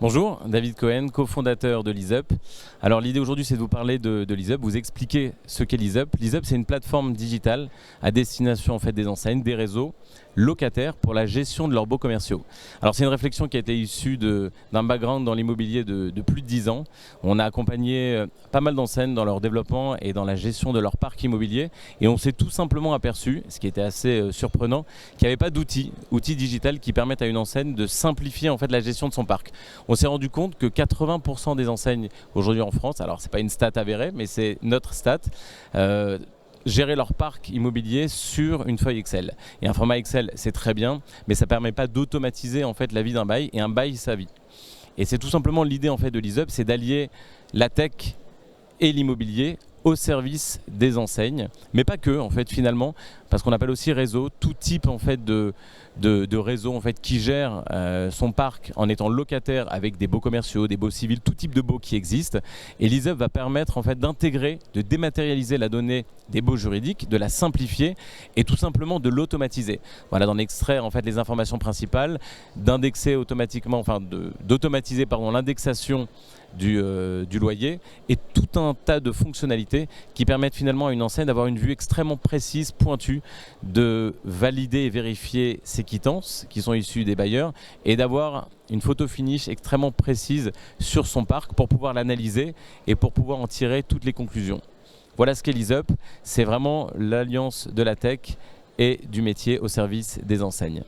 Bonjour, David Cohen, cofondateur de LeaseUp. Alors l'idée aujourd'hui c'est de vous parler de LeaseUp, vous expliquer ce qu'est LeaseUp. LeaseUp c'est une plateforme digitale à destination en fait des enseignes, des réseaux locataires pour la gestion de leurs baux commerciaux. Alors c'est une réflexion qui a été issue d'un background dans l'immobilier de plus de 10 ans. On a accompagné pas mal d'enseignes dans leur développement et dans la gestion de leur parc immobilier et on s'est tout simplement aperçu, ce qui était assez surprenant, qu'il n'y avait pas outils digital qui permettent à une enseigne de simplifier en fait la gestion de son parc. On s'est rendu compte que 80% des enseignes aujourd'hui en France, alors c'est pas une stat avérée, mais c'est notre stat, gérer leur parc immobilier sur une feuille Excel. Et un format Excel, c'est très bien, mais ça ne permet pas d'automatiser en fait la vie d'un bail et un bail sa vie. Et c'est tout simplement l'idée en fait de LeaseUp, c'est d'allier la tech et l'immobilier au service des enseignes, mais pas que en fait finalement, parce qu'on appelle aussi réseau tout type en fait de réseau en fait qui gère son parc en étant locataire avec des baux commerciaux, des baux civils, tout type de baux qui existent. Et LeaseUp va permettre en fait d'intégrer, de dématérialiser la donnée des baux juridiques, de la simplifier et tout simplement de l'automatiser. Voilà, d'en extraire en fait les informations principales, d'indexer automatiquement, enfin d'automatiser pardon l'indexation du loyer et tout un tas de fonctionnalités qui permettent finalement à une enseigne d'avoir une vue extrêmement précise, pointue, de valider et vérifier ses quittances qui sont issues des bailleurs et d'avoir une photo finish extrêmement précise sur son parc pour pouvoir l'analyser et pour pouvoir en tirer toutes les conclusions. Voilà ce qu'est LeaseUp, c'est vraiment l'alliance de la tech et du métier au service des enseignes.